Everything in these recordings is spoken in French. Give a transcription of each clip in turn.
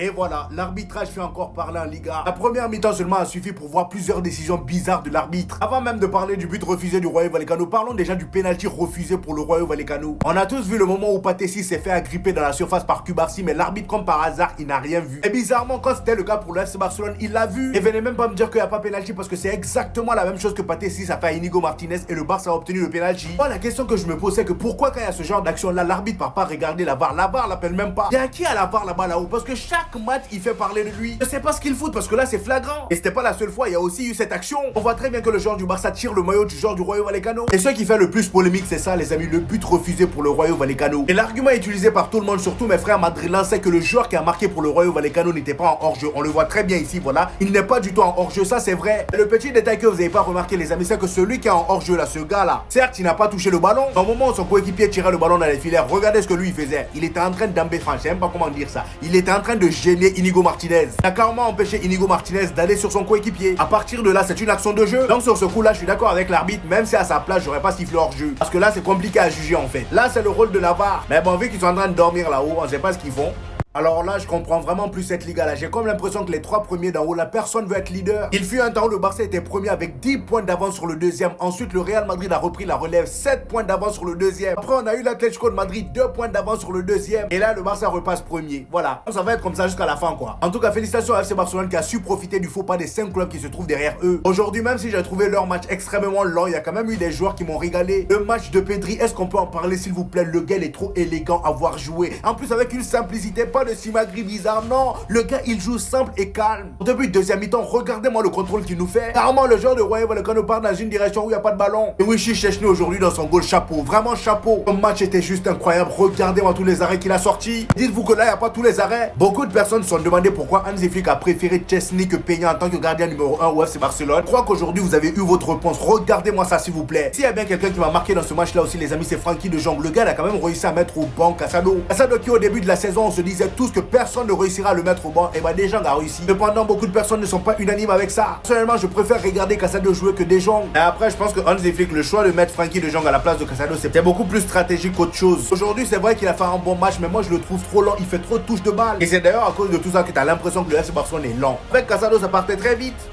Et voilà, l'arbitrage fait encore parler en Liga. La première mi-temps seulement a suffi pour voir plusieurs décisions bizarres de l'arbitre. Avant même de parler du but refusé du Rayo Vallecano, parlons déjà du penalty refusé pour le Rayo Vallecano. On a tous vu le moment où Patessi s'est fait agripper dans la surface par Cubarsí, mais l'arbitre, comme par hasard, il n'a rien vu. Et bizarrement, quand c'était le cas pour le FC Barcelone, il l'a vu. Et venez même pas me dire qu'il n'y a pas penalty parce que c'est exactement la même chose que Patessi a fait à Inigo Martinez et le Barça a obtenu le penalty. Moi, la question que je me pose, c'est que pourquoi quand il y a ce genre d'action là, l'arbitre part pas regarder la VAR? La VAR l'appelle même pas. Il y a qui à la VAR là-bas là-haut? Parce que chaque match, il fait parler de lui. Je sais pas ce qu'il fout parce que là c'est flagrant. Et c'était pas la seule fois, il y a aussi eu cette action. On voit très bien que le joueur du Barça tire le maillot du joueur du Rayo Vallecano. Et ce qui fait le plus polémique, c'est ça les amis, le but refusé pour le Rayo Vallecano. Et l'argument utilisé par tout le monde, surtout mes frères madrilèns, c'est que le joueur qui a marqué pour le Rayo Vallecano n'était pas en hors-jeu. On le voit très bien ici, voilà. Il n'est pas du tout en hors-jeu, ça c'est vrai. Et le petit détail que vous n'avez pas remarqué les amis, c'est que celui qui est en hors-jeu là, ce gars là, certes il n'a pas touché le ballon. Au moment où son coéquipier tirait le ballon dans les filaires, regardez ce que lui il faisait. Il était en train d'embêter, je sais même pas comment dire ça. Il était en train de gêner Inigo Martinez. Il a carrément empêché Inigo Martinez d'aller sur son coéquipier. À partir de là, c'est une action de jeu. Donc sur ce coup là, je suis d'accord avec l'arbitre, même si à sa place, j'aurais pas sifflé hors jeu. Parce que là, c'est compliqué à juger en fait. Là, c'est le rôle de la VAR. Mais bon, vu qu'ils sont en train de dormir là-haut, on sait pas ce qu'ils font. Alors là, je comprends vraiment plus cette Liga là. J'ai comme l'impression que les trois premiers d'en haut, la personne veut être leader. Il fut un temps où le Barça était premier avec 10 points d'avance sur le deuxième. Ensuite, le Real Madrid a repris la relève, 7 points d'avance sur le deuxième. Après, on a eu l'Atlético de Madrid, 2 points d'avance sur le deuxième. Et là, le Barça repasse premier. Voilà. Ça va être comme ça jusqu'à la fin quoi. En tout cas, félicitations à FC Barcelone qui a su profiter du faux pas des 5 clubs qui se trouvent derrière eux. Aujourd'hui, même si j'ai trouvé leur match extrêmement lent, il y a quand même eu des joueurs qui m'ont régalé. Le match de Pedri, est-ce qu'on peut en parler s'il vous plaît? Le gars, il est trop élégant à voir jouer. En plus, avec une simplicité, pas de simagri bizarre. Non, le gars il joue simple et calme. Au début de deuxième mi-temps, regardez-moi le contrôle qu'il nous fait. Carrément, le joueur de Rayo Vallecano part dans une direction où il n'y a pas de ballon. Et Wichi Szczęsny aujourd'hui dans son goal, chapeau, vraiment chapeau. Le match était juste incroyable. Regardez-moi tous les arrêts qu'il a sortis. Dites-vous que là, il n'y a pas tous les arrêts. Beaucoup de personnes se sont demandé pourquoi Hansi Flick a préféré Szczęsny que Peña en tant que gardien numéro 1 au FC Barcelone. Je crois qu'aujourd'hui, vous avez eu votre réponse. Regardez-moi ça, s'il vous plaît. S'il y a bien quelqu'un qui m'a marqué dans ce match-là aussi, les amis, c'est Frenkie de Jong. Le gars, il a quand même réussi à mettre au banc Casado. Casado qui, au début de la saison, on se disait tous que personne ne réussira à le mettre au banc, et bah De Jong a réussi. Cependant, beaucoup de personnes ne sont pas unanimes avec ça. Personnellement, je préfère regarder Casado jouer que De Jong. Et après, je pense que Hansi Flick, le choix de mettre Frenkie de Jong à la place de Casado, c'était beaucoup plus stratégique qu'autre chose. Aujourd'hui, c'est vrai qu'il a fait un bon match, mais moi je le trouve trop lent. Il fait trop de touches de balle. Et c'est d'ailleurs à cause de tout ça que tu as l'impression que le FC Barcelone est lent. Avec Casado, ça partait très vite.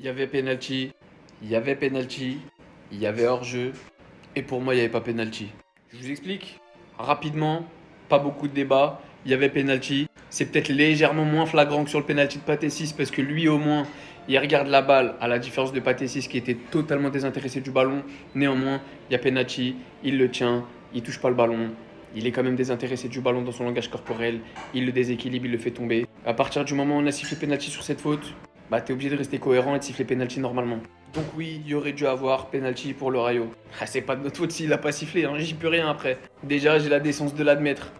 Il y avait penalty, il y avait penalty, il y avait hors-jeu, et pour moi, il n'y avait pas penalty. Je vous explique rapidement, pas beaucoup de débat. Il y avait penalty. C'est peut-être légèrement moins flagrant que sur le penalty de Patessis parce que lui, au moins, il regarde la balle, à la différence de Patessis qui était totalement désintéressé du ballon. Néanmoins, il y a penalty, il le tient, il touche pas le ballon. Il est quand même désintéressé du ballon dans son langage corporel. Il le déséquilibre, il le fait tomber. À partir du moment où on a sifflé penalty sur cette faute, bah t'es obligé de rester cohérent et de siffler penalty normalement. Donc oui, il y aurait dû avoir penalty pour le Rayo. Ah, c'est pas de notre faute s'il a pas sifflé, hein, j'y peux rien après. Déjà, j'ai la décence de l'admettre.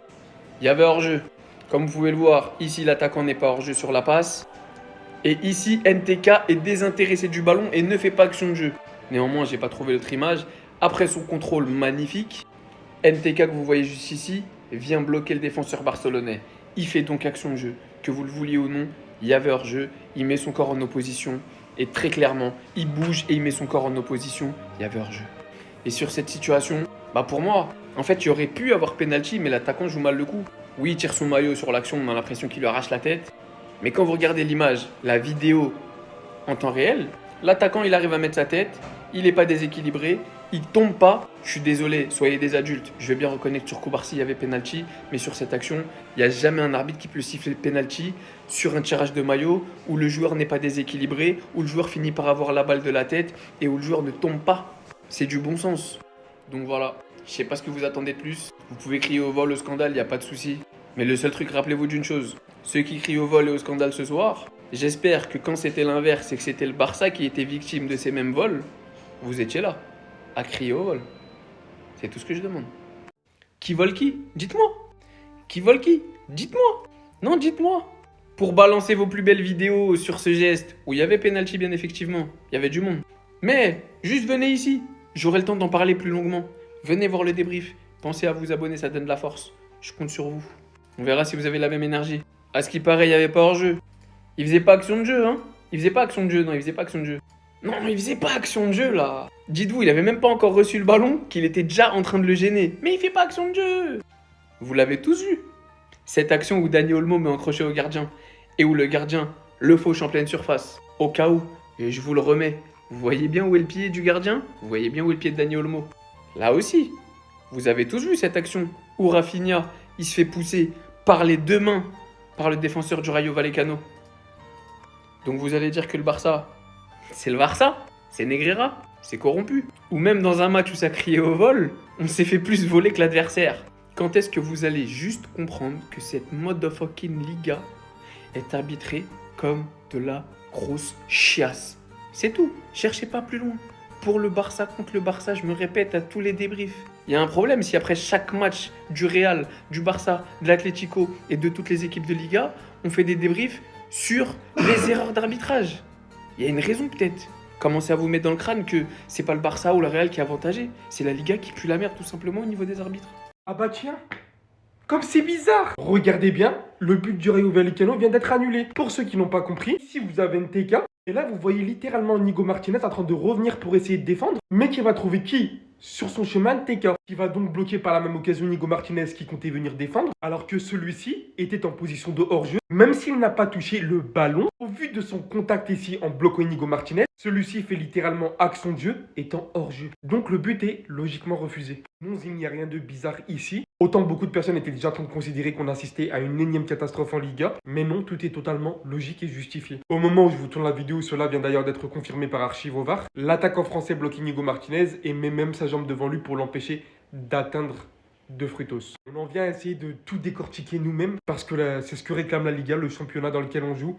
Il y avait hors-jeu. Comme vous pouvez le voir, ici l'attaquant n'est pas hors-jeu sur la passe. Et ici, NTK est désintéressé du ballon et ne fait pas action de jeu. Néanmoins, j'ai pas trouvé l'autre image. Après son contrôle magnifique, NTK que vous voyez juste ici vient bloquer le défenseur barcelonais. Il fait donc action de jeu. Que vous le vouliez ou non, il y avait hors-jeu. Il met son corps en opposition. Et très clairement, il bouge et il met son corps en opposition. Il y avait hors-jeu. Et sur cette situation, bah pour moi, en fait, il y aurait pu avoir penalty, mais l'attaquant joue mal le coup. Oui, il tire son maillot sur l'action, on a l'impression qu'il lui arrache la tête. Mais quand vous regardez l'image, la vidéo en temps réel, l'attaquant il arrive à mettre sa tête, il n'est pas déséquilibré, il tombe pas. Je suis désolé, soyez des adultes. Je vais bien reconnaître que sur Cubarsí il y avait penalty, mais sur cette action, il n'y a jamais un arbitre qui peut siffler penalty sur un tirage de maillot où le joueur n'est pas déséquilibré, où le joueur finit par avoir la balle de la tête et où le joueur ne tombe pas. C'est du bon sens. Donc voilà. Je sais pas ce que vous attendez de plus. Vous pouvez crier au vol, au scandale, il n'y a pas de souci. Mais le seul truc, rappelez-vous d'une chose. Ceux qui crient au vol et au scandale ce soir, j'espère que quand c'était l'inverse et que c'était le Barça qui était victime de ces mêmes vols, vous étiez là, à crier au vol. C'est tout ce que je demande. Qui vole qui? Dites-moi. Qui vole qui? Dites-moi. Non, dites-moi. Pour balancer vos plus belles vidéos sur ce geste, où il y avait penalty bien effectivement, il y avait du monde. Mais, juste venez ici. J'aurai le temps d'en parler plus longuement. Venez voir le débrief. Pensez à vous abonner, ça donne de la force. Je compte sur vous. On verra si vous avez la même énergie. À ce qui paraît, il n'y avait pas hors-jeu. Il faisait pas action de jeu, hein? Il faisait pas action de jeu, non, il faisait pas action de jeu. Non, il faisait pas action de jeu, là. Dites-vous, il avait même pas encore reçu le ballon, qu'il était déjà en train de le gêner. Mais il fait pas action de jeu. Vous l'avez tous vu. Cette action où Dani Olmo met un crochet au gardien et où le gardien le fauche en pleine surface. Au cas où, et je vous le remets, vous voyez bien où est le pied du gardien? Vous voyez bien où est le pied de Dani Olmo? Là aussi, vous avez tous vu cette action où Rafinha, il se fait pousser par les deux mains par le défenseur du Rayo Vallecano. Donc vous allez dire que le Barça, c'est le Barça, c'est Negreira, c'est corrompu. Ou même dans un match où ça criait au vol, on s'est fait plus voler que l'adversaire. Quand est-ce que vous allez juste comprendre que cette motherfucking Liga est arbitrée comme de la grosse chiasse? C'est tout, cherchez pas plus loin. Pour le Barça contre le Barça, je me répète à tous les débriefs. Il y a un problème si après chaque match du Real, du Barça, de l'Atlético et de toutes les équipes de Liga, on fait des débriefs sur les erreurs d'arbitrage. Il y a une raison peut-être. Commencez à vous mettre dans le crâne que c'est pas le Barça ou le Real qui est avantagé, c'est la Liga qui pue la merde tout simplement au niveau des arbitres. Ah bah tiens, comme c'est bizarre. Regardez bien, le but du Rayo Vallecano vient d'être annulé. Pour ceux qui n'ont pas compris, ici vous avez NTK, et là vous voyez littéralement Nigo Martinez en train de revenir pour essayer de défendre, mais qui va trouver qui sur son chemin NTK, qui va donc bloquer par la même occasion Nigo Martinez qui comptait venir défendre, alors que celui-ci était en position de hors-jeu, même s'il n'a pas touché le ballon. Au vu de son contact ici en bloquant Nigo Martinez, celui-ci fait littéralement action de jeu étant hors-jeu. Donc le but est logiquement refusé. Non, il n'y a rien de bizarre ici. Autant beaucoup de personnes étaient déjà en train de considérer qu'on assistait à une énième catastrophe en Liga, mais non, tout est totalement logique et justifié. Au moment où je vous tourne la vidéo, cela vient d'ailleurs d'être confirmé par Archive au VAR, l'attaquant français bloque Nigo Martinez et met même sa jambe devant lui pour l'empêcher d'atteindre De Frutos. On en vient à essayer de tout décortiquer nous-mêmes parce que c'est ce que réclame la Liga, le championnat dans lequel on joue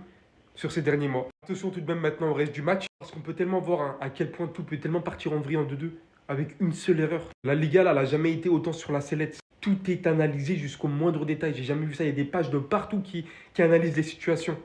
sur ces derniers mois. Attention tout de même maintenant au reste du match parce qu'on peut tellement voir à quel point tout peut tellement partir en vrille en 2-2 avec une seule erreur. La Liga, là, elle n'a jamais été autant sur la sellette. Tout est analysé jusqu'au moindre détail. J'ai jamais vu ça. Il y a des pages de partout qui analysent les situations.